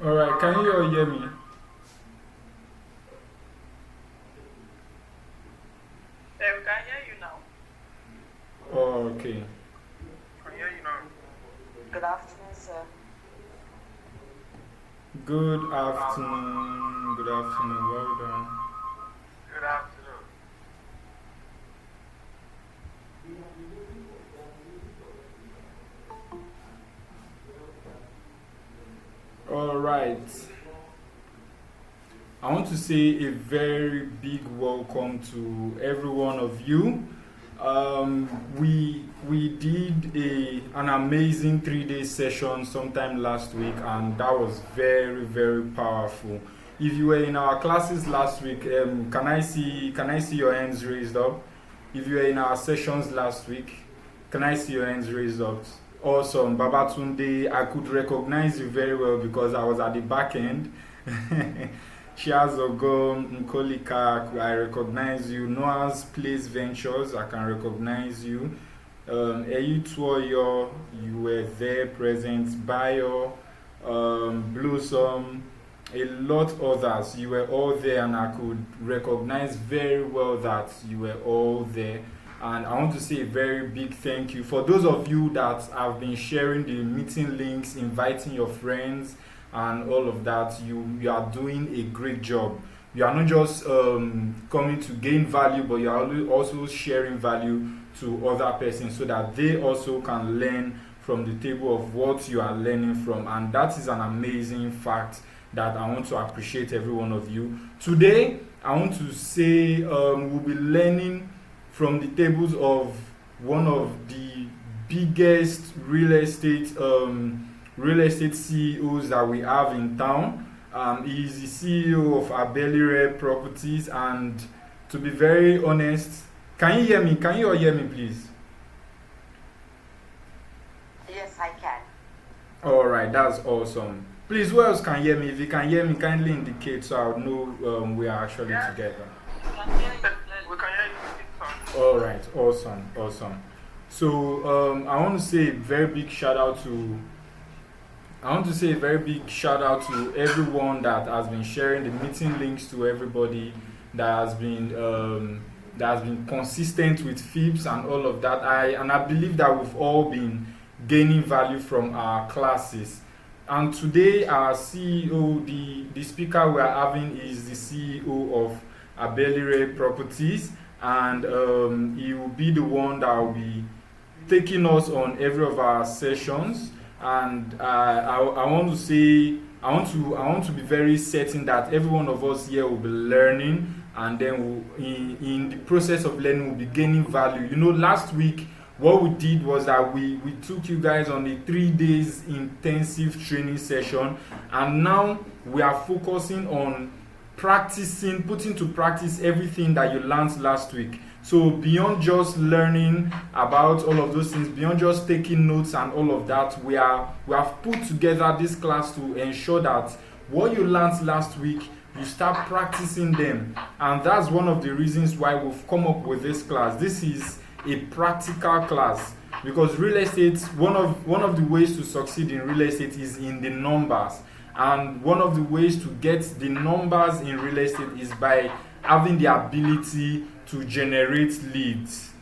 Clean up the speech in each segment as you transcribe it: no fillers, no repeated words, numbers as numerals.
All right, can you all hear me? Yeah, we can hear you now. Oh, okay. Can hear you now. Good afternoon, sir. Good afternoon. Good afternoon. Well done. Good afternoon. All right. I want to say a very big welcome to every one of you. We did an amazing 3-day session sometime last week, and that was very, very powerful. If you were in our classes last week, can I see your hands raised up? If you were in our sessions last week, can I see your hands raised up? Awesome, Babatunde, I could recognize you very well because I was at the back end. Chiazogom, Nkolika, I recognize you. Noah's Place Ventures, I can recognize you. Eyutwoyo, you were there present. Bayo, Blossom, a lot others, you were all there, and I could recognize very well that you were all there. And I want to say a very big thank you for those of you that have been sharing the meeting links, inviting your friends, and all of that. You are doing a great job. You are not just coming to gain value, but you are also sharing value to other persons so that they also can learn from the table of what you are learning from. And that is an amazing fact that I want to appreciate every one of you. Today, I want to say we'll be learning from the tables of one of the biggest real estate CEOs that we have in town. He is the CEO of Abelire Properties, and to be very honest, can you hear me? Can you all hear me, please? Yes, I can. All right, that's awesome. Please, who else can hear me? If you can hear me, kindly indicate so I'll know we are actually together. We can hear you. All right, awesome. So I want to say a very big shout out to everyone that has been sharing the meeting links to everybody that has been consistent with FIPS and all of that. I believe that we've all been gaining value from our classes. And today our CEO, the speaker we are having is the CEO of Abelire Properties, and he will be the one that will be taking us on every of our sessions. And I want to say, I want to be very certain that every one of us here will be learning, and then in the process of learning we'll be gaining value. You know, last week what we did was that we took you guys on a 3 days intensive training session, and now we are focusing on putting to practice everything that you learned last week. So beyond just learning about all of those things, beyond just taking notes and all of that, we have put together this class to ensure that what you learned last week, you start practicing them. And that's one of the reasons why we've come up with this class. This is a practical class, because real estate, one of the ways to succeed in real estate is in the numbers. And one of the ways to get the numbers in real estate is by having the ability to generate leads.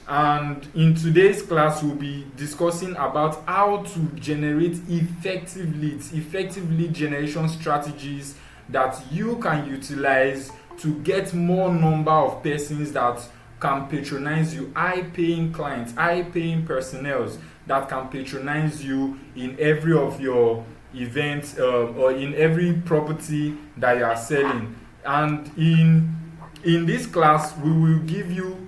And in today's class, we'll be discussing about how to generate effective lead generation strategies that you can utilize to get more number of persons that can patronize you, high-paying clients, high-paying personnel that can patronize you in every of your events or in every property that you are selling. And in this class, we will give you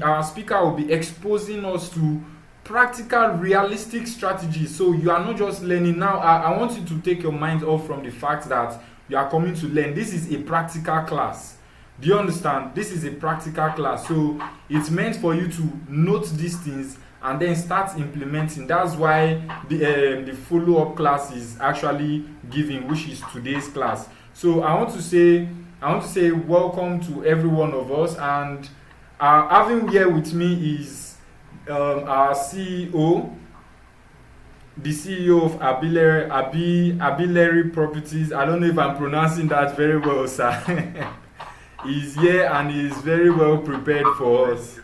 our speaker will be exposing us to practical, realistic strategies. So you are not just learning. Now I want you to take your mind off from the fact that you are coming to learn. This is a practical class. Do you understand? This is a practical class. So it's meant for you to note these things and then start implementing. That's why the follow-up class is actually giving, which is today's class. So I want to say welcome to every one of us, and having here with me is our CEO, the CEO of Abilary Properties. I don't know if I'm pronouncing that very well, sir. He's here and he's very well prepared for us.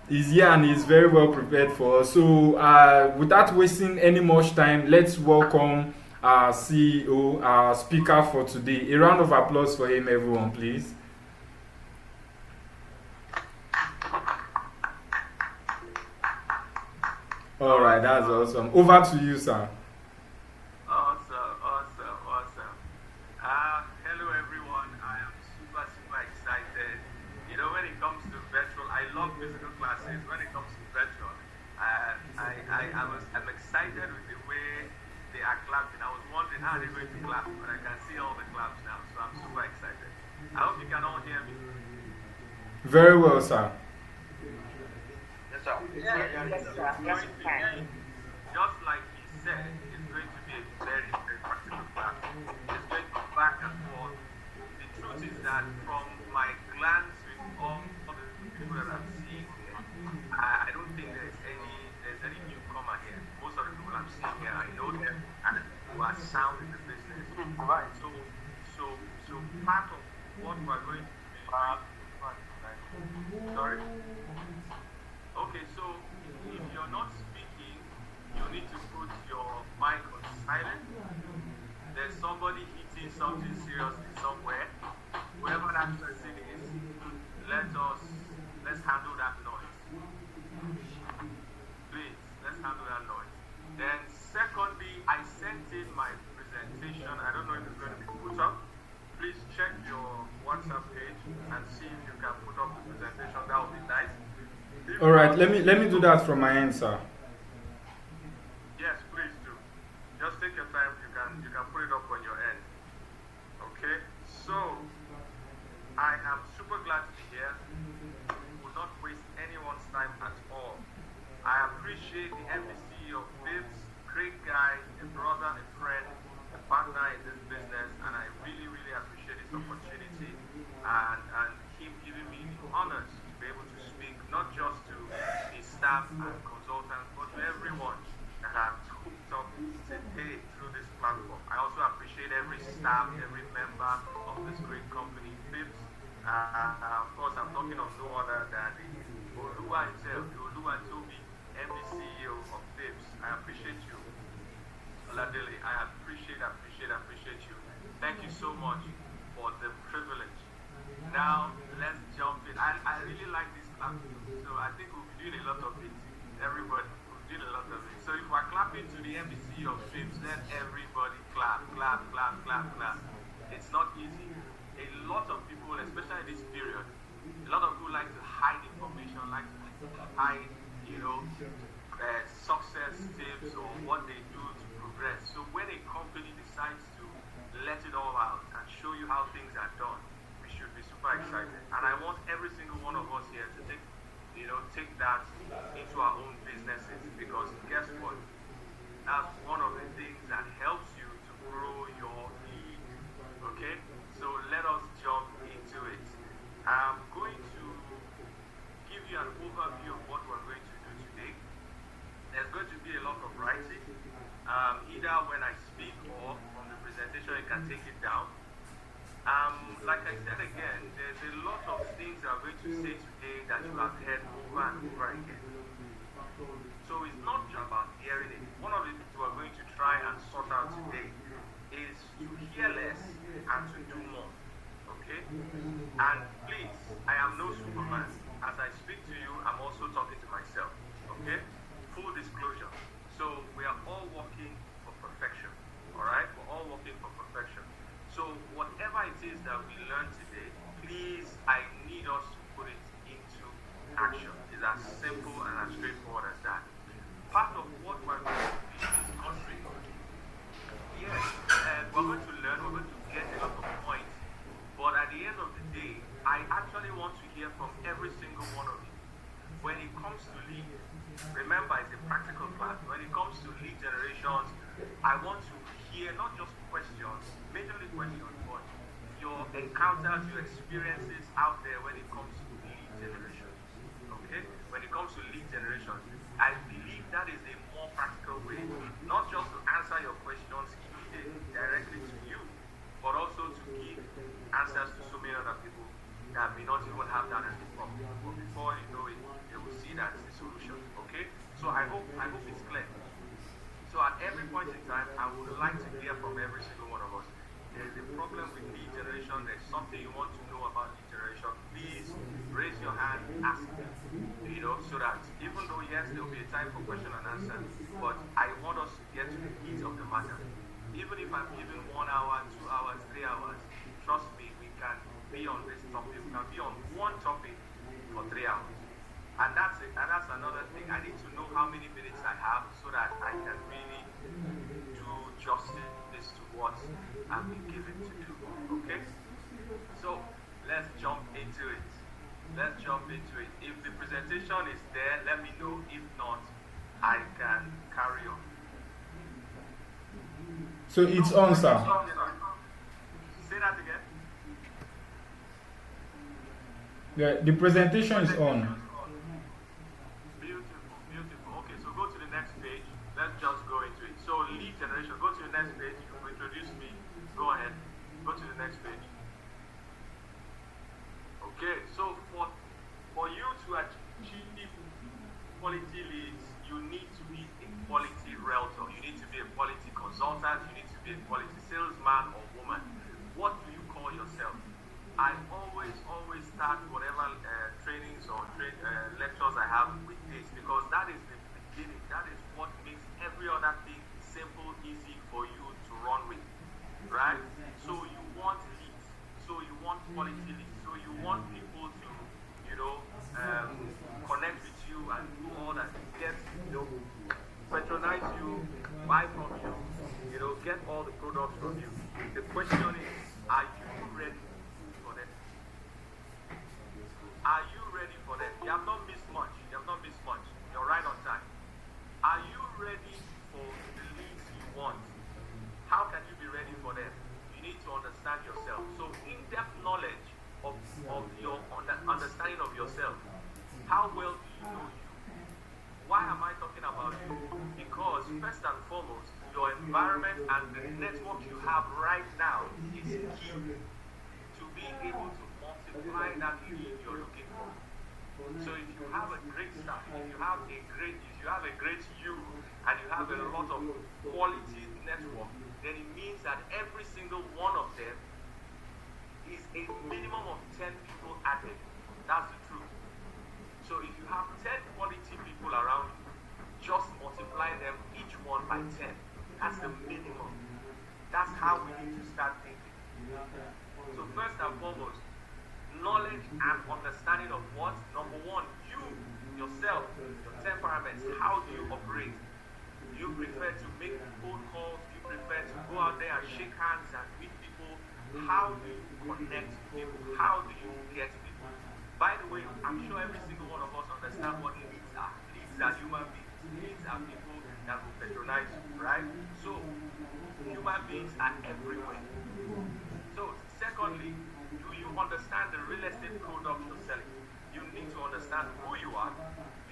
He's here and he's very well prepared for us. So, without wasting any much time, let's welcome our CEO, our speaker for today. A round of applause for him, everyone, please. All right, that's awesome. Over to you, sir. Awesome. Hello everyone. I am super excited. You know, when it comes to virtual, I love physical classes. When it comes to virtual, I'm excited with the way they are clapping. I was wondering how they're going to clap, but I can see all the claps now, so I'm super excited. I hope you can all hear me. Very well, sir. Yes, sir. Yes, sir. Yes, we can. Just like he said, it's going to be a very practical class. It's going to be back and forth. The truth is that from my glance with all the people that I'm seeing here, I don't think there's any newcomer here. Most of the people I'm seeing here, I know them and who are sound in the business. Right. So part of what we're going to be sorry. Okay, so if you're not speaking, you need to put your mic on silent. There's somebody hitting something seriously somewhere. Whoever that person is, let's handle that noise. Please, let's handle that noise. Then secondly, I sent in my presentation. I don't know if it's going to be put up. Please check your WhatsApp page and see if you can put up the presentation. That would be nice. All right, let me do that from my end, sir. Yes, please do. Just take your time. You can put it up on your end. Okay. So I am super glad to be here. Will not waste anyone's time at all. I appreciate the MBC of FIPS, great guy, a brother, a friend, a partner in this business, and I really appreciate this opportunity and him giving me the honors to be able to speak not just to his staff and consultants, but to everyone that I've hooked up today through this platform. I also appreciate every staff, every member of this great company, FIPS. Of course, I'm talking of no other than the Oluwa himself, the Oluwa Toby, MD CEO of FIPS. I appreciate you, Oladele. I appreciate you. Thank you so much for the privilege. Now, let's jump in. I really like this clap, so I think we'll be doing a lot of it. Everybody, we'll be doing a lot of it. So if we're clapping to the MBC of FIPS, let everybody clap. It's not easy. A lot of people, especially this period, a lot of people like to hide information, like to hide, success tips or what they do to progress. So when a company decides to let it all out and show you how things are done, we should be super excited. And I want every single one of us here to take that into our own businesses, because guess what? That's one of the things that helps you to grow your lead. Okay? So let us jump into it. I'm going to give you an overview of what we're going to do today. There's going to be a lot of writing, either when I speak or from the presentation, you can take it down. Like I said again, there's a lot of things I'm going to say today that you have heard over and over again. So it's not just about hearing it. One of the things we're going to try and sort out today is to hear less and to do more. Okay? And please, I am no Superman. As I speak to you, I'm also talking to myself. Okay? Full disclosure. So we are all working for perfection. Alright? We're all working for perfection. So whatever it is that we learn today, please, I need us to put it into action. It's as simple and as straightforward as that. we're going to learn, we're going to get a lot of points. But at the end of the day, I actually want to hear from every single one of you. When it comes to lead, remember it's a practical class. When it comes to lead generations, I want to hear not just questions, majorly questions, but your encounters, your experiences out there when it comes to lead generation. Okay? When it comes to lead generation, I believe that is a more practical way, not just to answer your questions directly to you, but also to give answers to so many other people that may not even have that as a problem. But before you know it, they will see that as a solution. Okay? So I hope it's clear. So at every point in time, I would like to hear from every single one of us. There's a problem with lead generation, there's something you want to know about lead generation, please raise your hand, ask me. So that even though yes, there will be a time for question and answer, but I want us to get to the meat of the matter. Even if I'm given 1 hour, 2 hours, 3 hours, trust me, we can be on this topic, we can be on one topic for 3 hours. And that's it. And that's another thing. I need to know how many minutes I have so that I can really do justice to what I've been given to do. Okay? So let's jump into it. If the presentation is there, let me know. If not, I can carry on. So it's on, sir. Say that again. Yeah, the presentation is on. Beautiful. Okay, so go to the next page. Let's just go into it. So lead generation, go to the next page. You introduce me. Go ahead. Go to the next page. Okay, so for you to achieve quality leads, you need to be a quality realtor. You need to be a quality consultant. You need to be a quality salesman or woman. What do you call yourself? I always start whatever trainings or lectures I have with this, because that is the beginning. That is what makes every other thing simple, easy for you to run with, right? So you want leads. So you want quality leads. So you want people to, connect with you and do all that. Get, patronize you, buy from you, get all the products from you. The question is, are you ready for them? Are you ready for them? You have not missed much. You're right on time. Are you ready for the leads you want? How can you be ready for them? You need to understand yourself. So in-depth knowledge of your understanding of yourself. How well do you know you? Why am I talking about you? Because first and foremost, your environment and the network you have right now is key to being able to multiply that lead you're looking for. So if you have a great staff, if you have a great you, and you have a lot of quality network, then it means that every single one of them is a minimum of 10 people added. That's the truth. So if you have 10 quality people around you, just multiply them each one by 10. That's the minimum. That's how we need to start thinking. So first and foremost, knowledge and understanding of what? Number one, you, yourself, your temperaments, how do you operate? Do you prefer to make phone calls? Do you prefer to go out there and shake hands and meet people? How do you connect people? How do you get people? By the way, I'm sure every single one of us understand what leads are. Leads are human beings. Leads are people that will patronize you, right? So, human beings are everywhere. So, secondly, do you understand the real estate product you're selling? You need to understand who you are.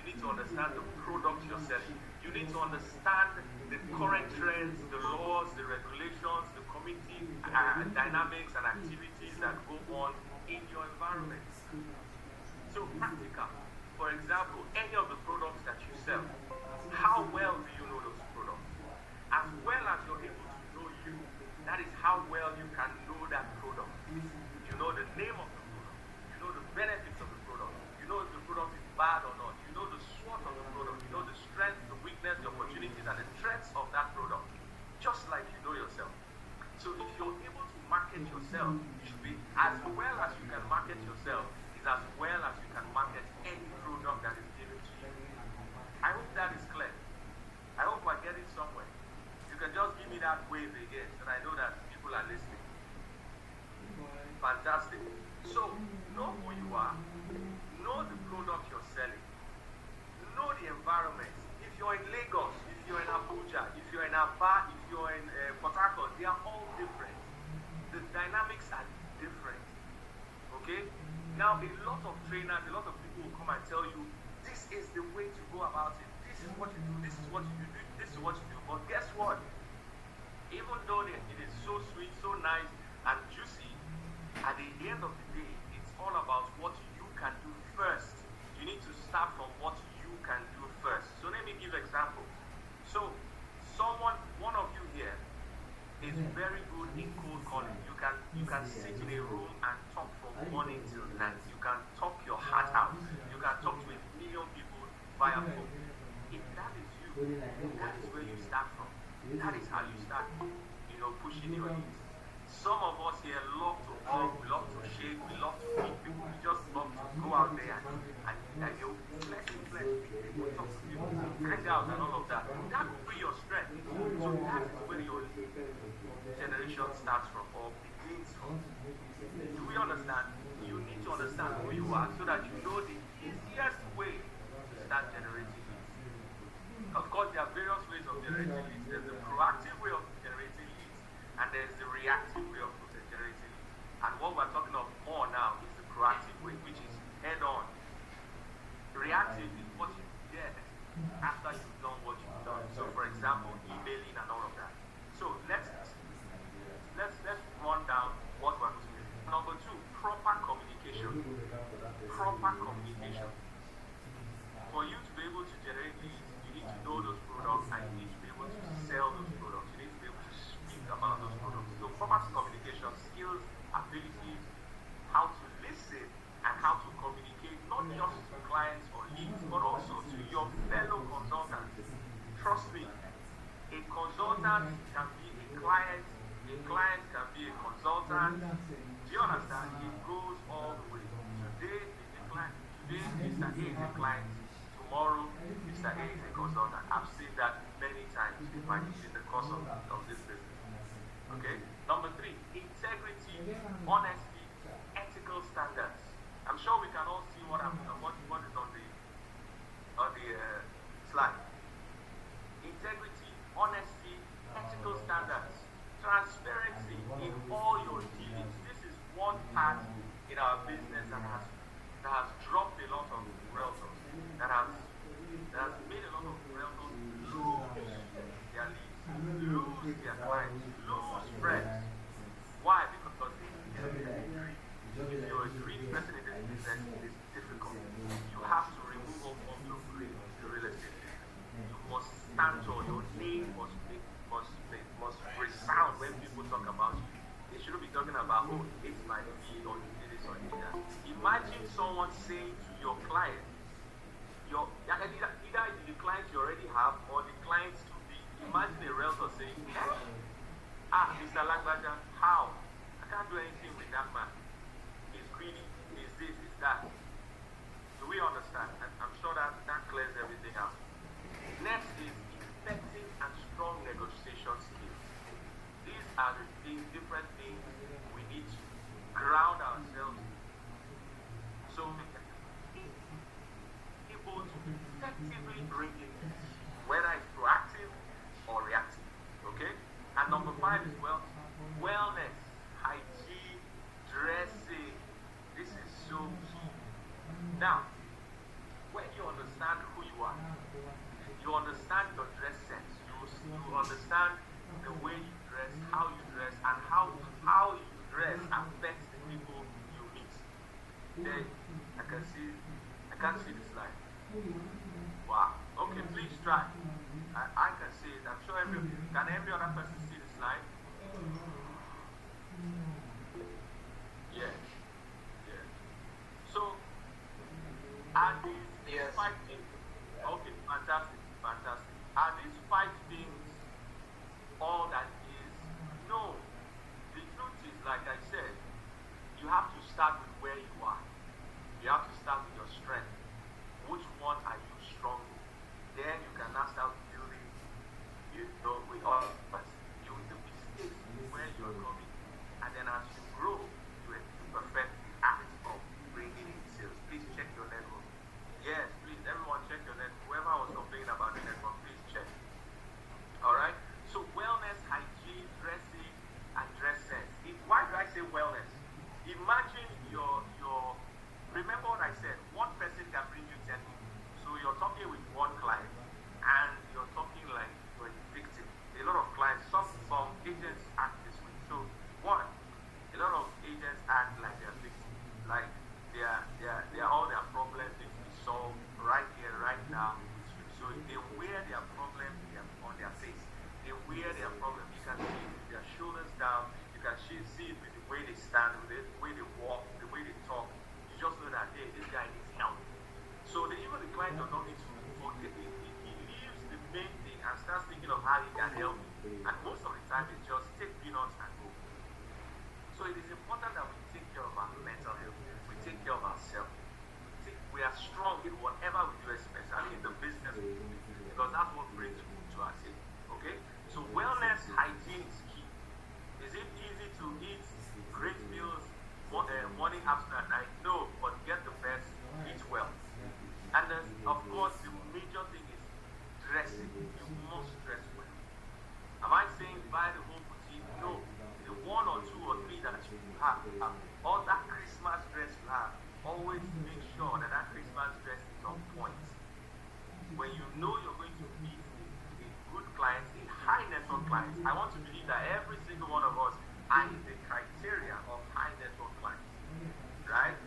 You need to understand the product you're selling. You need to understand the current trends, the laws, the regulations, the community dynamics and activities that go on in your environment. So practical. For example, any of the products that you sell, how well do you know those products? As well as you're able to know you, that is how well you can know that product. You know the name of the product. You know the benefits of the product. You know if the product is bad or not. You know the SWOT of the product. You know the strength, the weakness, the opportunities, and the threats of that product. Just like you know yourself. So if you're able to market yourself, you should be, as well as you can market yourself, is as well as you can market any product that is given to you. I hope that is clear. I hope we're getting somewhere. You can just give me that wave again, and I know that people They are all different. The dynamics are different. Okay? Now, a lot of trainers, a lot of people will come and tell you, this is the way to go about it. This is what you do, this is what you do, this is what you do. But guess what? Even though it is so sweet, so nice, and juicy, at the end of the day, it's all about what you can do first. You need to start from what you can do first. So let me give an example. So, one of you here is very good in cold calling. You can sit in a room and talk from morning till night. You can talk your heart out. You can talk to 1 million people via phone. If that is you, that is where you start from. That is how you start, pushing your needs. Some of us here love to hug, we love to shake, we love to meet people. We just love to go out there and flex, people, talk to people, hang out and all of that. That will be your strength. So that is where your generation starts from or begins from. Do we understand? You need to understand who you are so that you know the easiest way to start generating leads. Of course, there are various ways of generating leads. There's the proactive way of generating leads, and there's the reactive way of generating leads. And what we're talking of more now is the proactive way, which is head-on. Reactive is what you get after you've done what you've done. So, for example, emailing and all of that. So let's run down what we're going to do. Number 2, proper communication. Proper communication. For you to be able to generate leads, you need to know those products and you need to be able to sell those products. You need to be able to speak about those products. So proper communication skills, abilities, how to listen and how to communicate not just to clients or leads, but also to your fellow consultants. Trust me, a consultant can be a client can be a consultant. Do you understand? It goes all the way. Today is a client. Today Mr. A is a client. Tomorrow Mr. A is a consultant. I've seen that many times in the course of this business. Okay. Number 3, integrity, honesty, ethical standards. I'm sure we can all see what is on the slide. Integrity, honesty, ethical standards, transparency in all your dealings. This is one part in our business that has dropped a lot of realtors, that has made a lot of realtors lose their leads, lose their clients, lose friends. Why? Because if you're a greedy person in this business, it is difficult. You have to remove all forms of greed in the real estate business. You must stand tall. Your name must resound when people talk about you. They shouldn't be talking about, oh, it's my deed or you did this or you did that. Imagine someone saying to your client, either the client you already have or the client to be. Imagine a realtor saying, Mr. Lagbaja, how? I can't do anything with that man. He's greedy, he's this, he's that. Do we understand? I'm sure that clears everything out. Next is effective and strong negotiation skills. These are the different things we need to ground ourselves in. So we can be able to effectively bring in this, whether it's proactive or reactive. Okay? And number 5 is wellness, hygiene, dressing. This is so key. Now, when you understand who you are, you understand your dress sense, you understand the way you dress, how you dress, and how you dress affects the people you meet. Then I can't see the slide. Wow. Okay, please try. I can see it. I'm sure can every other person see the slide? you see it with the way they stand, with it, the way they walk, the way they talk, you just know that, hey, this guy needs help. So even the client does not need to forget it. He leaves the main thing and starts thinking of how he can help me. And most of the time, it's just take peanuts and go. So it is important that we take care of our mental health. We take care of ourselves. We are strong in whatever we do, especially in the business, because that's what brings food to our table. Okay? So wellness, hygiene is key. Is it easy to eat great meals morning, afternoon, and night? No, but get the best, eat well. And then, of course, the major thing is dressing. You must dress well. Am I saying buy the whole boutique? No. The one or two or three that you have, all that Christmas dress you have, always make sure that that Christmas dress is on point. When you know you're going to meet a good client, a high network client, I want to believe that every single one of us are in the criteria of high network clients, right?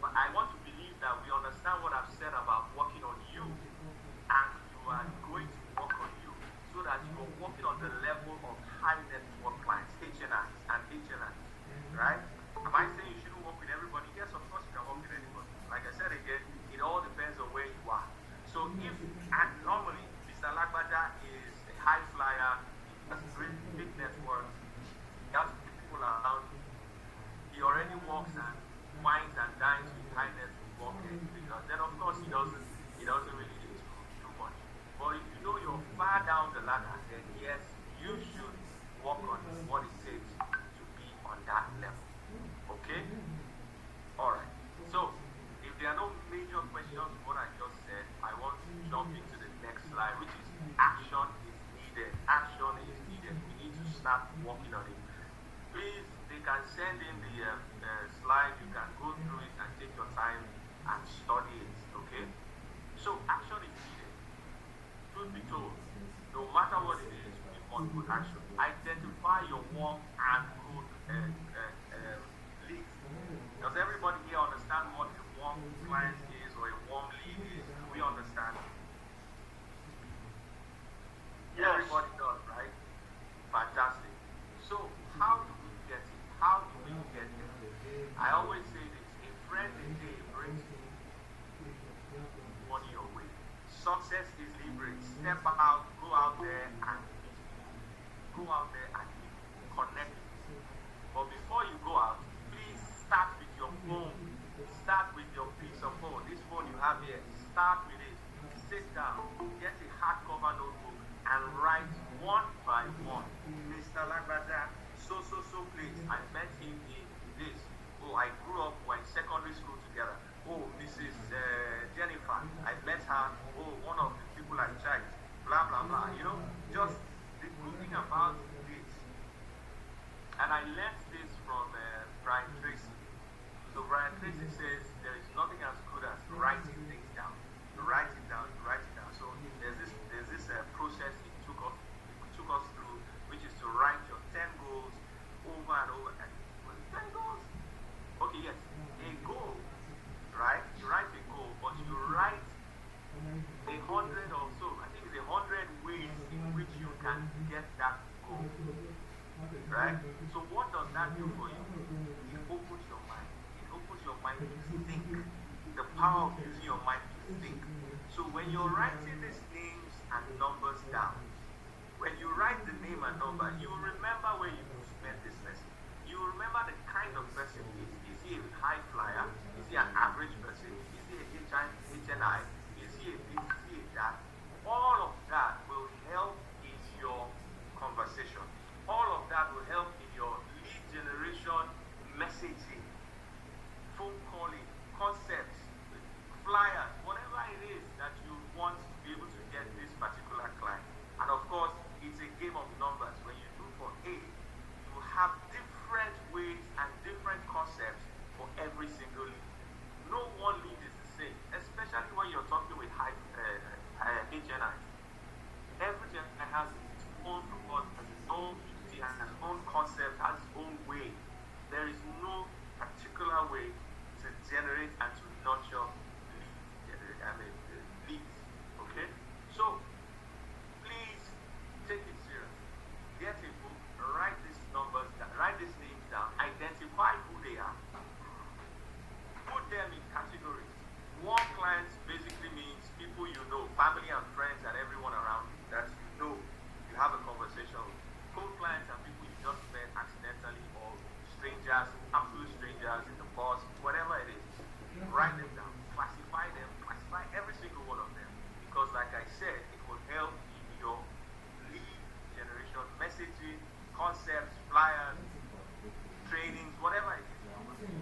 But I want to believe that we understand what I've said about working on you, and you are going to work on you, so that you are working on the level of high network clients, HNIs and HNIs, right? Am I saying you shouldn't work with everybody? Yes, of course you can work with anybody. Like I said again, it all depends on where you are. So and normally Mr. Lagbaja is a high flyer, he has great big network, he has people around, he already works and wines and dines with high network individuals, then of course he doesn't really need to do much. But if you know you're far down the ladder, then yes, you should work on what it takes to be on that level. Okay? Alright. So, if there are no major questions to what I just said, I want to jump into the next slide, which is action is needed. Action is needed. We need to start working on it. Please, they can send in the slide. You can go through it and take your time and study it. Okay? So, action is needed. Truth be told, no matter what it is, we must put action. Identify your warm and cold leads. Does everybody here understand what a warm client is or a warm lead is? Do we understand? Yes. Everybody does, right? Fantastic. So, how do we get it? How do we get it? I always say this: a friend a day brings money your way. Success is leverage. Step out, go out there and meet people. Go out there and meet people. Connect with people. But before you go out, please start with your phone. Start with your piece of phone. This phone you have here, start with it. Sit down, get a hardcover notebook, and write one by one. Mr. Lagbaja, so place. I met him in this. Oh, I grew up, we're in secondary school together. Oh, Mrs. Jennifer, I met her. Oh, one of the people I checked. Blah, blah, blah. You know, just the good thing about this, and I learned this from Brian Tracy. So Brian Tracy says there is nothing as good as writing things down. You write it down, you write it down. So there's this process he took us through, which is to write your 10 goals over and over. And 10 goals? Okay, yes. A goal, right? You write a goal, but you write 100 or so. I think it's 100 ways in which you can get that goal. Right? So what does that do for you? It opens your mind. It opens your mind to think. The power of using your mind to think. So when you're writing these names and numbers down, when you write the name and number, you will remember where you met this person. You will remember the kind of person he is. Is he a high flyer? Is he an average person? Is he a HNI? Is he a this? Is he a that? All of that will help in your conversation. All of that will help in your lead generation, messaging, phone calling, concepts, flyers, whatever it is that you want to be able to get this particular client. And of course, it's a game of numbers. When you do for A, concepts, flyers, trainings, whatever it is,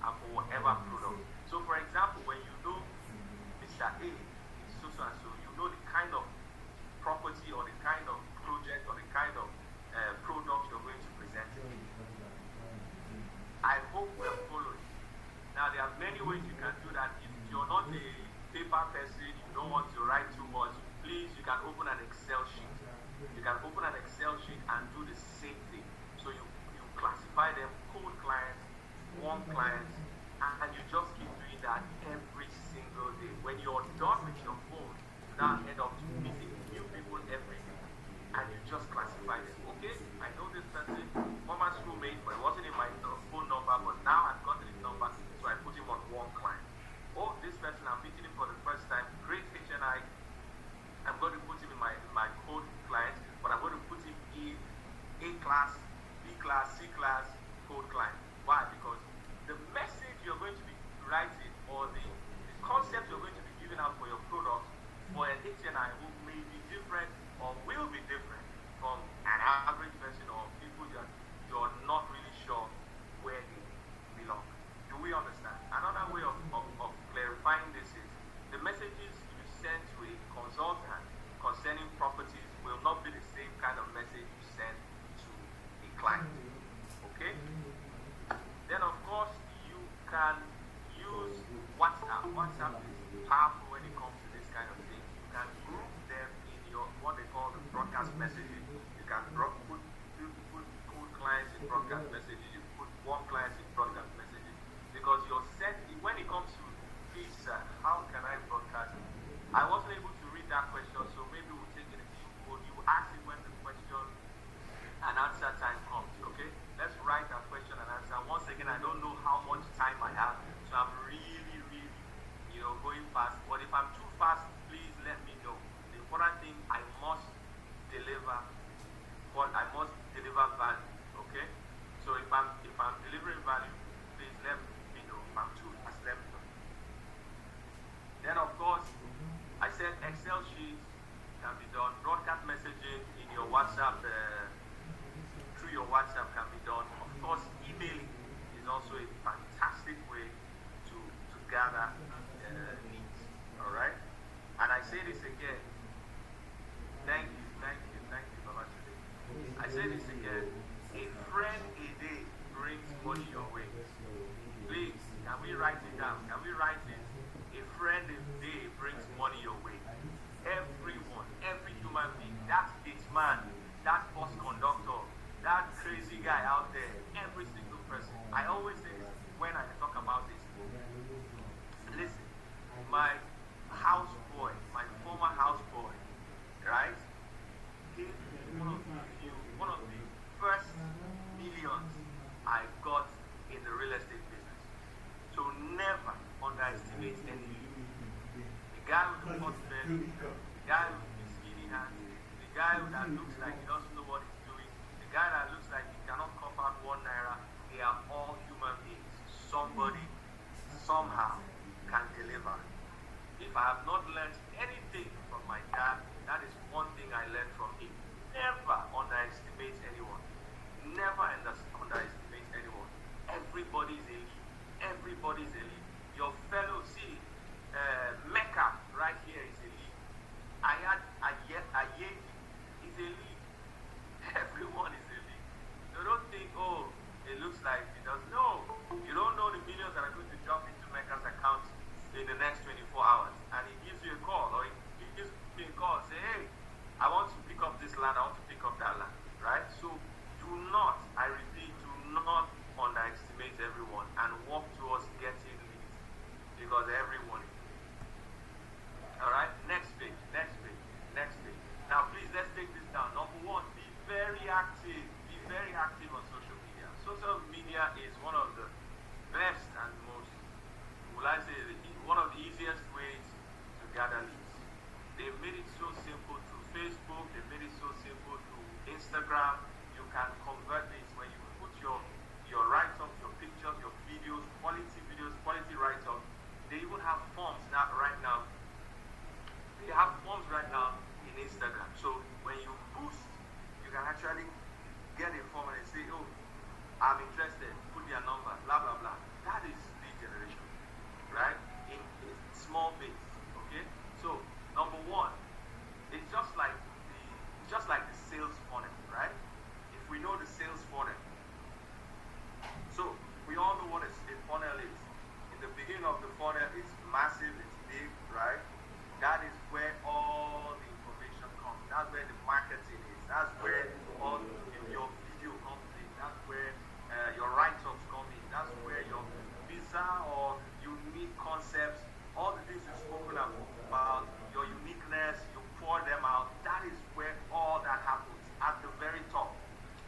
and for whatever product. So, for example, when you know Mr. A is so and so, you know the kind of property or the kind of project or the kind of product you're going to present. I hope we're following. Now, there are many ways you can do that. If you're not a paper person, you don't want to write too much, please, you can open an Excel sheet. You can open an Excel sheet and do the same thing. So you classify them, cold clients, warm clients, and you just keep doing that every single day. When you're done with your phone, you now end up meeting new people every day, and you just classify them. Okay, I know this person, former schoolmate, but it wasn't in my phone number, but now I've gotten his number, so I put him on warm client. Oh, this person, I'm meeting him for the first time, great HNI. I'm going to put him in my cold client, but I'm going to put him in A class, B class, C class, cold client. Why? Because the message you're going to be writing or the concept you're going to be giving out for your product for an HNI who may be different or will be different from an average person or people that you're not really sure where they belong. Do we understand? Another way of clarifying this is the messages you send to a consultant concerning properties will not be the same kind of message you send to a client. Okay? Then of course you can use WhatsApp. WhatsApp is powerful when it comes to this kind of thing. You can group them in your what they call the broadcast messaging. You can put cold clients in broadcast messages. You put warm clients in broadcast messages because you're set. When it comes to this, how can I broadcast? I wasn't able to read that question, so maybe we'll take it. You ask it when the question and answer time comes. Okay, let's write that question and answer. Once again, I don't know how much time I have, so I'm really, going fast. But if I'm too fast, please let me know. The important thing, I must deliver. What I must deliver value. Okay, so if I'm delivering value, please let me know. If I'm too fast, let me know. Then of course, I said Excel sheets can be done. Broadcast messaging in your WhatsApp, through your WhatsApp can be done. Of course, emailing is also a fantastic way to gather leads. All right? And I say this again. Thank you, Baba today. I say this again. A friend a day brings money your way. Please, can we write it down? Can we write it? A friend a day brings money your way. Everyone, every human being, that man, that bus conductor, that crazy guy out there, every single person. I always say this when I talk about this. Listen, my houseboy, my former houseboy, right, gave me one of the first millions I got in the real estate business. So never underestimate any lead. The guy with the hot belly, the guy with the skinny hands, the guy that looks like he doesn't know what he's doing, the guy that looks like he cannot cough out 1 naira, they are all human beings. Somebody, somehow, can deliver. If I have not learned anything from my dad, that is one thing I learned from him. Never underestimate anyone. Never underestimate anyone. Everybody's a lead. Everybody's a lead. Your fellow, see, Mecca right here is a lead. Ayedi is a lead. Everyone is a lead. So don't think, oh, it looks like he does. No, you don't know the millions that are going to drop into Mecca's account in the next 24 hours. And he gives you a call, or he gives me a call, say, hey, I want to pick up this land, I want to pick up that land, right? So do not, I repeat, do not underestimate everyone and work towards getting leads because everyone is. All right, next page. Now please, let's take this down. Number 1, be very active. Be very active on social media. Social media is one of the best and most, one of the easiest ways to gather leads. They've made it so simple through Facebook. They've made it so simple through Instagram. You can convert this when you put your write-ups, your pictures, your videos, quality write-ups. They even have forms right now. They have forms right now in Instagram. So when you boost, you can actually beginning of the funnel is massive, it's big, right? That is where all the information comes. That's where the marketing is. That's where all your video comes in. That's where your write-ups come in. That's where your bizarre or unique concepts, all the things you've spoken about, your uniqueness, you pour them out. That is where all that happens at the very top.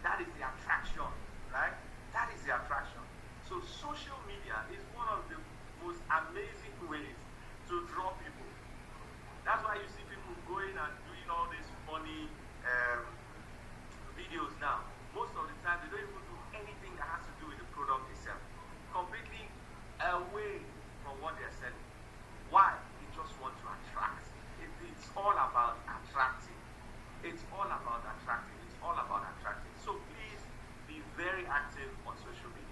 That is the attraction, right? That is the attraction. So social media is one of the most amazing ways to draw people. That's why you see people going and doing all these funny videos now. Most of the time, they don't even do anything that has to do with the product itself. Completely away from what they're selling. Why? They just want to attract. It's all about attracting. It's all about attracting. It's all about attracting. So please be very active on social media.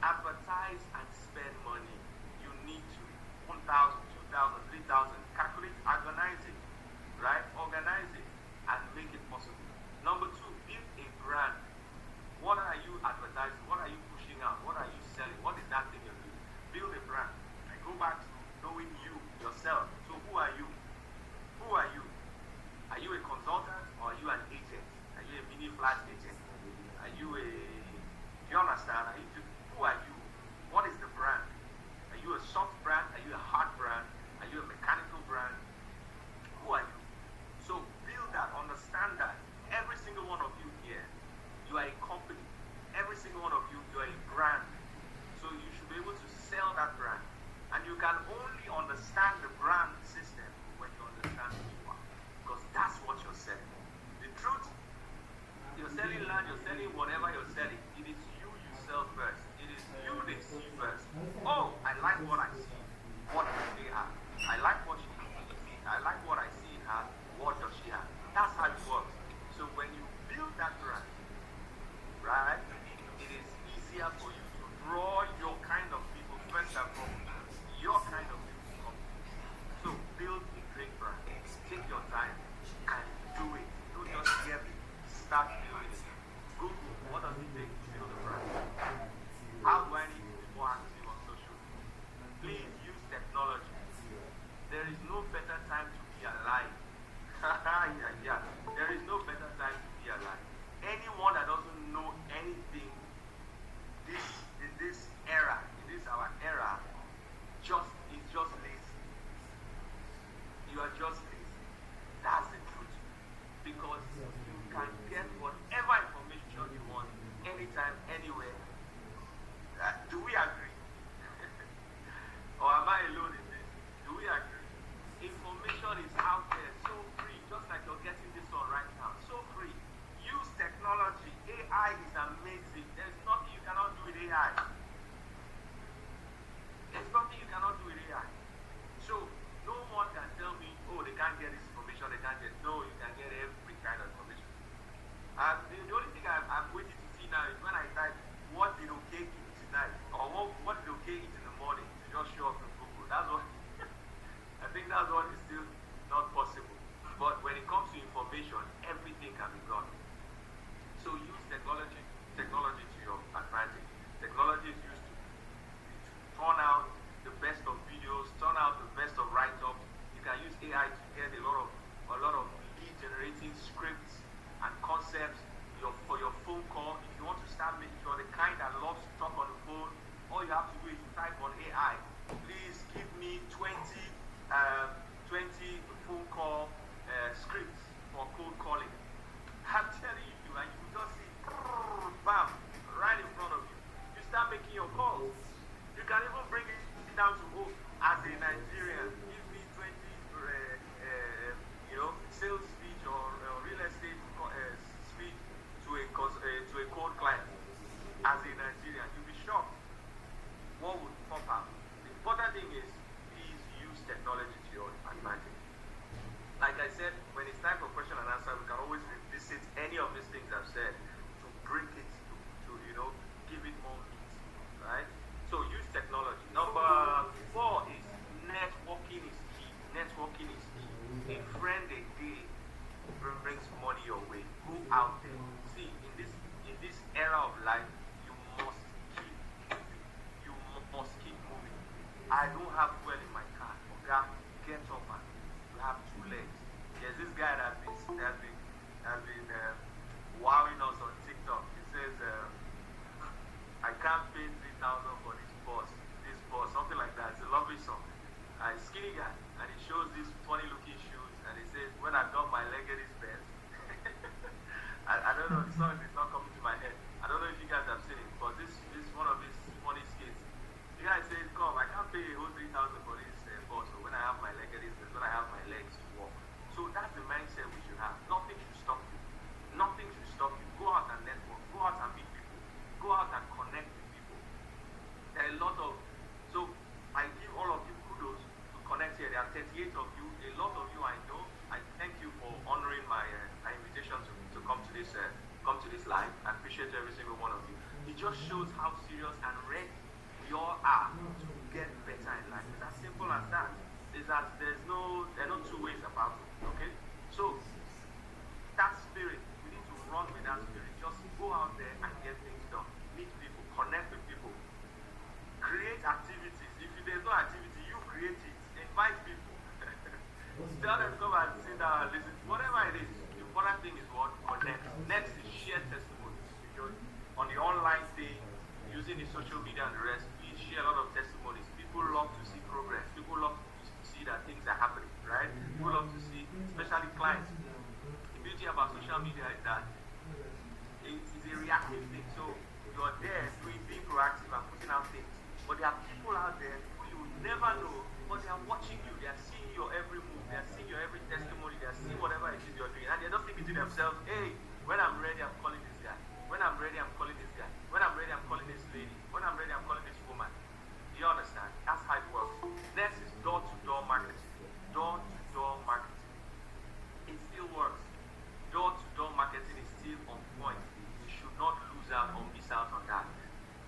Advertise and spend money. You need to. 1,000, 2,000, 3,000. Calculate, organize it. Right? Organize it and make it possible. Number two, build a brand. What are you advertising? What are you pushing out? What are you selling? What is that thing you're doing? Build a brand. And go back to knowing you, yourself. So who are you? Who are you? Are you a consultant or are you an agent? Are you a mini flash agent? Are you a, do you understand? Who are you? What is the brand? Are you a soft brand? Are you a hard brand? Are you a mechanical brand? Who are you? So build that, understand that. Every single one of you here, you are a company. Every single one of you, you are a brand. So you should be able to sell that brand. And you can only understand the brand system when you understand who you are. Because that's what you're selling. The truth, you're selling land, you're selling whatever you're selling. It is you sell first. It is you they see first. Oh, I like what I see. What does they have? I like what she has. I like what I see in her. What does she have? That's how it works. So when you build that brand, right, it is easier for you to draw your kind of people first and foremost. Your kind of people. So build a great brand. Take your time and do it. Don't just hear me. Start doing it. Google, what does it take to build a brand? How do I need to be more active on social media? Please use technology. There is no better time to be alive. Yeah. There is no better time to be alive. Anyone that doesn't know anything in this era, in this our era, is just lazy. You are just lazy. That's the truth. Because you can get whatever information you want anytime, anywhere. Do we agree? Or am I alone in this? Do we agree? Information is out there, so free, just like you're getting this one right now. So free. Use technology. AI is amazing. There's nothing you cannot do with AI. There's nothing you cannot do with AI. So no one can tell me, oh, they can't get this information, they can't get. No, you can get every kind of information. And the only thing I'm waiting to see now is when I type, what did okay eat tonight? Or what did okay eat in the morning? To just show up in Google. That's what I think that's what is still not possible. But when it comes to information, everything can be done. So use technology to your advantage. Technology is used to turn out the best of videos, turn out the best of write-ups. You can use AI to get a lot of lead generating scripts and concepts for your phone call. If you want to start making, if you're the kind that loves to talk on the phone, all you have to do is type on AI, please give me 20 phone call scripts for cold calling. I'm telling you, and you will just see, bam, right in front of you. You start making your calls. You can even bring it down to, oh, as a Nigerian, give me 20, sales speech or real estate speech to a cold client. As a Nigerian, you'll be shocked. What would pop out? The important thing is, please use technology to your advantage. Like I said, when it's time for question and answer, we can always revisit any of these things I've said to bring it to give it more meat, right? So use technology. Number 4 is networking is key. Networking is key. A friend a day brings money your way. Go out there. See, in this era of life, you must keep moving. You must keep moving. appreciate every single one of you. It just shows how serious and ready we all are to get better in life. It's as simple as that. There are no two ways about it. Okay? So that spirit, we need to run with that spirit. Just go out there and get things done. Meet people, connect with people, create activities. If there's no activity, you create it. Invite people. Tell them to come and sit down and listen. Whatever it is, the important thing is what? Connect. Next is share testimonies. Because on the online thing, using the social media and the rest, we share a lot of testimonies. People love to see progress. People love to see that things are happening, right? People love to see, especially clients. The beauty about social media is that it's a reactive thing. So you're there being proactive and putting out things. But there are people out there who you will never know, but they are watching you. They are seeing your every move. They are seeing your every testimony. They are seeing whatever it is you're doing. And they're just thinking to themselves, hey, when I'm ready, I'm calling this guy. When I'm ready, I'm calling this guy. When I'm ready, I'm calling this lady. When I'm ready, I'm calling this woman. Do you understand? That's how it works. Next is door-to-door marketing. Door-to-door marketing. It still works. Door-to-door marketing is still on point. You should not lose out or miss out on that.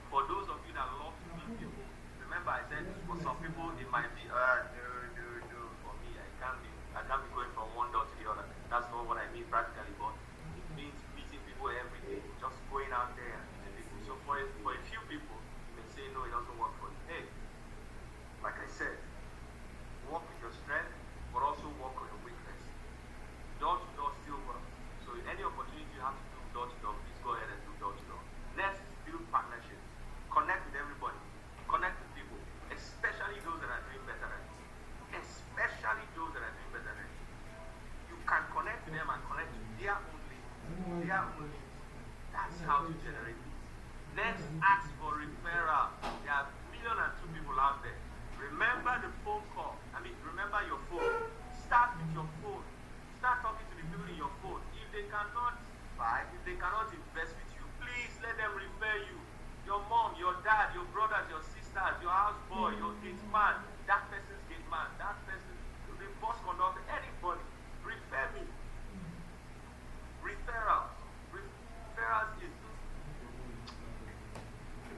For those of you that love to meet people, remember I said for some people it might be no. For me, I can't be going from one door to the other. That's not what I mean practically, but it means meeting people every day, just going out there and meeting people. So for a few people, you may say no, it doesn't work for you. Hey, like I said, work with your strength, but also work on your weakness. Door to door still works. So any opportunity you have to do door to door, please go ahead and do door to door. Next is build partnerships. Connect with everybody. Connect with people, especially those that are doing better than you. Especially those that are doing better than you. You can connect with them and connect with their own leads. Their own leads. That's how to generate leads. Next, ask for referral. There are 1,002,000 people out there. Remember the phone call. Remember your phone. Start with your phone. Start talking to the people in your phone. If they cannot buy, if they cannot invest with you, please let them refer you. Your mom, your dad, your brothers, your sisters, your houseboy, your gate man, that person's gate man, that person, the bus conductor, anybody, refer me. Referrals. Referrals is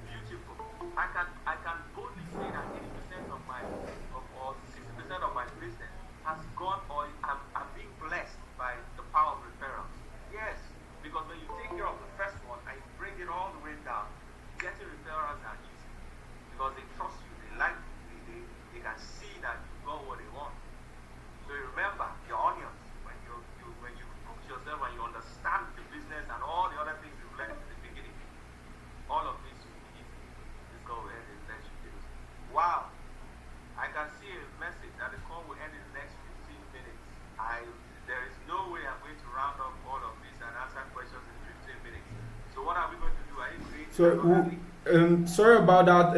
beautiful. I can boldly say that 80% of my or 60% of my business has gone, or I'm being blessed by the power of referrals. Yes, because when you take care of the first one and you bring it all the way down, getting referrals are easy because they trust you, they like you, they can see that you got what they want. So remember your onions when you cook yourself and you understand the business and all the other things you've learned in the beginning. All of this will be easy. Let's go ahead and let you do. Wow, I can see a message that the call will end in the next 15 minutes. There is no way I'm going to round up all of this and answer questions in 15 minutes. So what are we going to do? Are you creating? So, sorry about that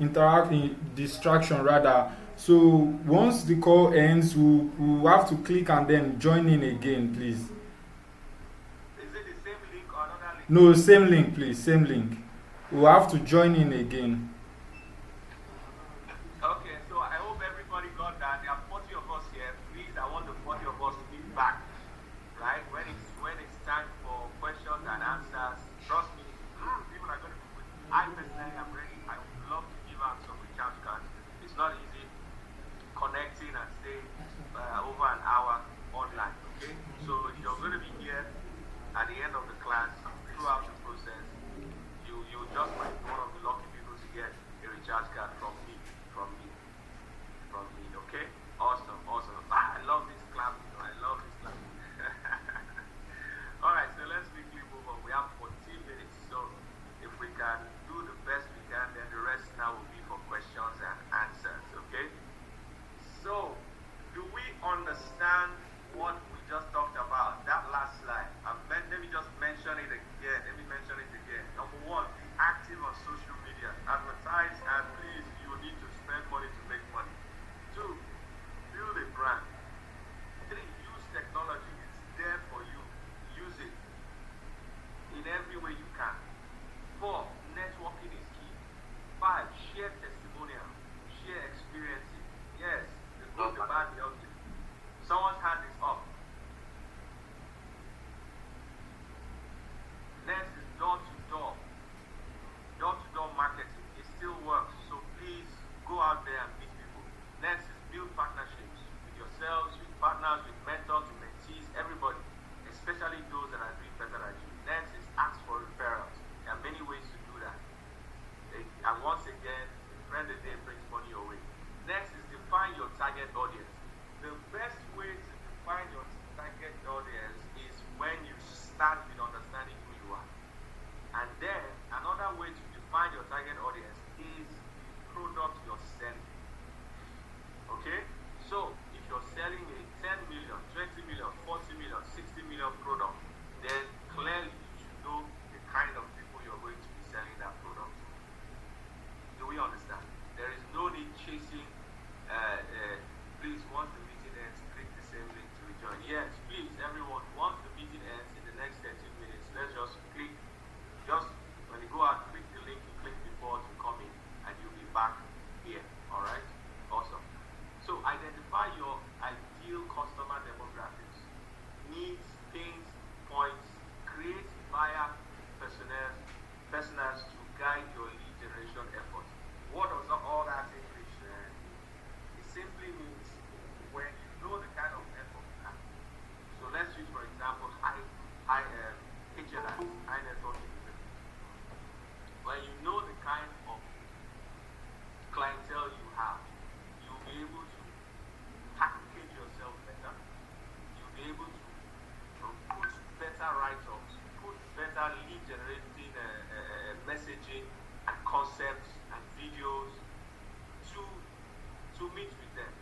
interacting distraction rather. So once the call ends, we'll have to click and then join in again, please. Is it the same link or another link? No, same link, please. Same link. We'll have to join in again. Okay, so I hope everybody got that. There are 40 of us here. Please, I want the 40 of us to be back. Right? When it's time for questions and answers, trust me, people are going to be with me. I personally am ready. I would love to give out some recharge cards. It's not easy connecting and staying over an hour online. Okay? So if you're going to be here at the end of the class, throughout the process, you just might be one of the lucky people to get personas to guide your lead generation efforts. What does all that English? It simply means when you know the kind of effort you have. So let's use, for example, high HNI, high network individuals. When you know the kind of clientele you have, you'll be able to package yourself better. You'll be able to put better write-ups, put better lead generating messaging and concepts and videos to meet with them,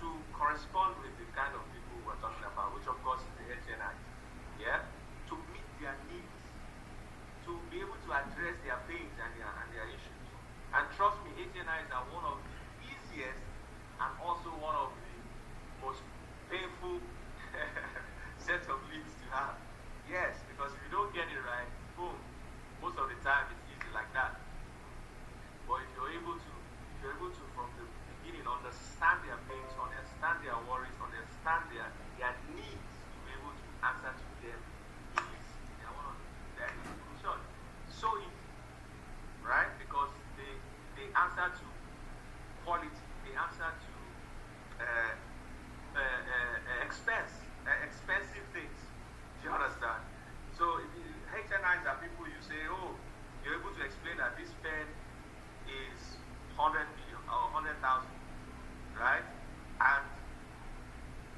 to correspond with the kind of people we're talking about, which of course is the HNI. Yeah? To meet their needs, to be able to address their pains and their issues. And trust me, HNIs are one of the easiest and also one of the most painful set of leads to have. Yes, because if you don't get it right, boom, most of the time it's easy like that. But if you're able to from the beginning understand their pains, understand their worries, understand their needs, you'll be able to answer to them easy. They are one of the crucial. So easy, right? Because they answer to quality, they answer to expensive things. Do you understand? So HNIs are people you say, oh, you're able to explain that this pen is 100 million or 100,000, right? And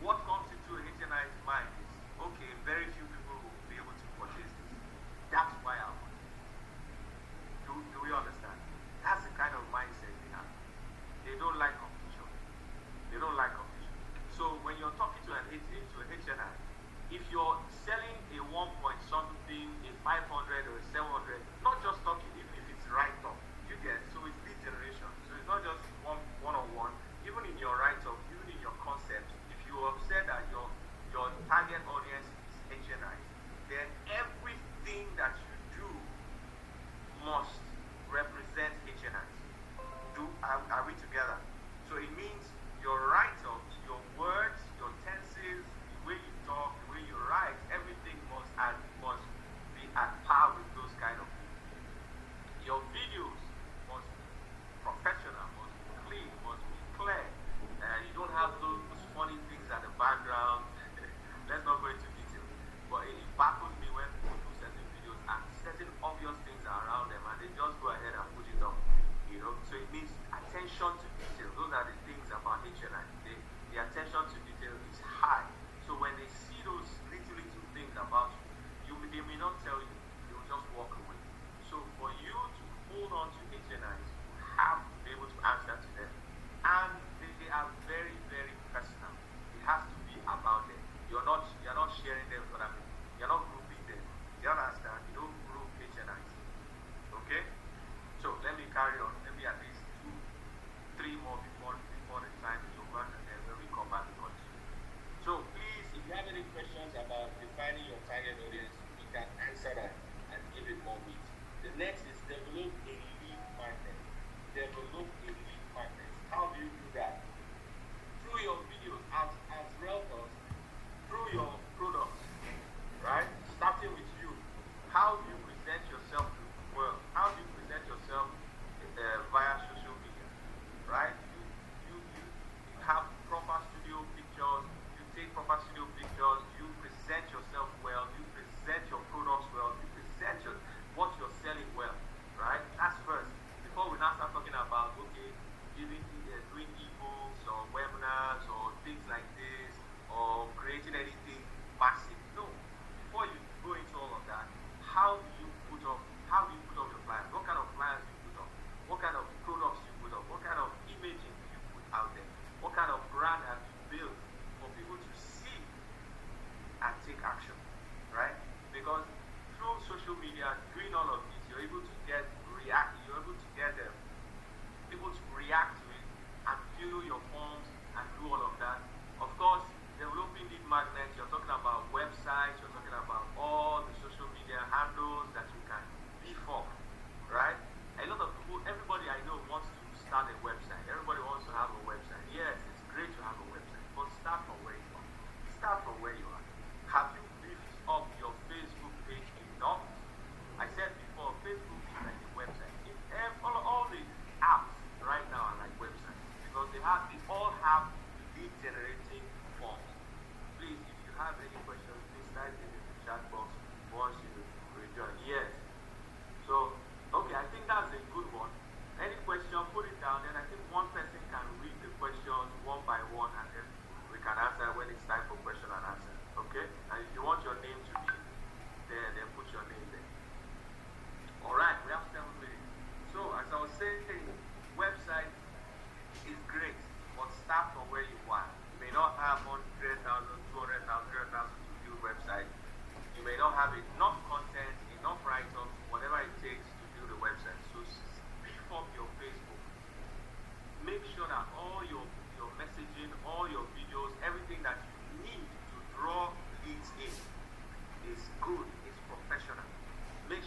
what comes into a HNI's mind is, okay, very few people will be able to purchase this. That's why I want it. Do we understand? That's the kind of mindset they have. They don't like competition. They don't like competition. So when you're talking to a HNI, if you're selling a 1 point something, a 500 or a 700, not just talking, even if it's right up, you get, so it's lead generation. So it's not just one-on-one. Even in your write-up, even in your concept, if you have said that your target audience is HNIs, then everything that you do must represent HNIs. Are we together? So it means your write-ups, your words, your tenses, the way you talk, the way you write, everything must be at par with those kind of people. Your videos must be professional, must be clean, must be clear. You don't have those funny things at the background. Let's not go into detail. But it baffles me when people do certain videos and certain obvious things are around them and they just go ahead and put it up. So it means attention to detail. Those are the things about HNI. The attention to detail is high. So when they see those little things about you, they may not tell you. They will just walk away. So for you to hold on to HNIs, you have to be able to answer to them. And they are very, very personal. It has to be about them. You're not sharing them for them. You're not grouping them. You understand? You don't group HNIs. Okay? So let me carry on. Maybe at least 2, 3 more before the time is over, and then when we come back to continue. So please, if you have any questions about defining your target audience, you can answer that and give it more meat. The next is develop a lead magnet. Develop a lead magnet. How do you do that? Through your videos as realtors, through your products, right? Starting with you. How do you present yourself to the world? How do you present yourself via social media, right? You have proper studio pictures, you take proper studio pictures, you present yourself well, you present your products well, you present what you're selling well, right? That's first. Before we now start talking about, okay, doing ebooks or webinars or things like this, or creating anything massive. No. Before you go into all of that, how do you put up your flyers? What kind of flyers do you put up? What kind of products do you put up? What kind of imaging do you put out there? What kind of brand have you built for people to see and take action, right? Because through social media, doing all of this, you're able to get people to react to it and fill your forms and do all of that. Of course, developing lead magnets, you're talking about websites, you're talking about all the social media handles that you can beef up, right? A lot of people, everybody I know wants to start a website. Everybody wants to have a website. Yes, it's great to have a website, but start from where you are. Start from where you are. Have you beefed up your Facebook page enough? I said before, Facebook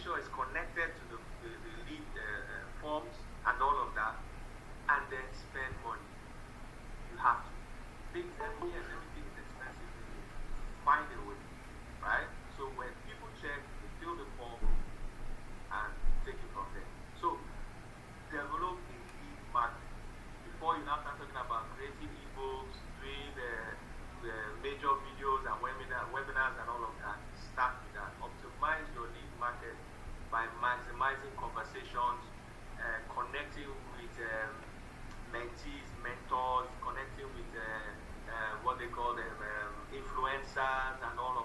sure it's connected to the lead forms and all of that, and then spend money. You have to. Things every year, everything is expensive. Find a way, right? So when people check, they fill the form and take it from there. So develop a lead market before you now start talking about creating ebooks, doing the major videos and webinars and all of that. Start with that. Optimize your lead market by maximizing conversations, connecting with mentees, mentors, connecting with what they call them influencers and all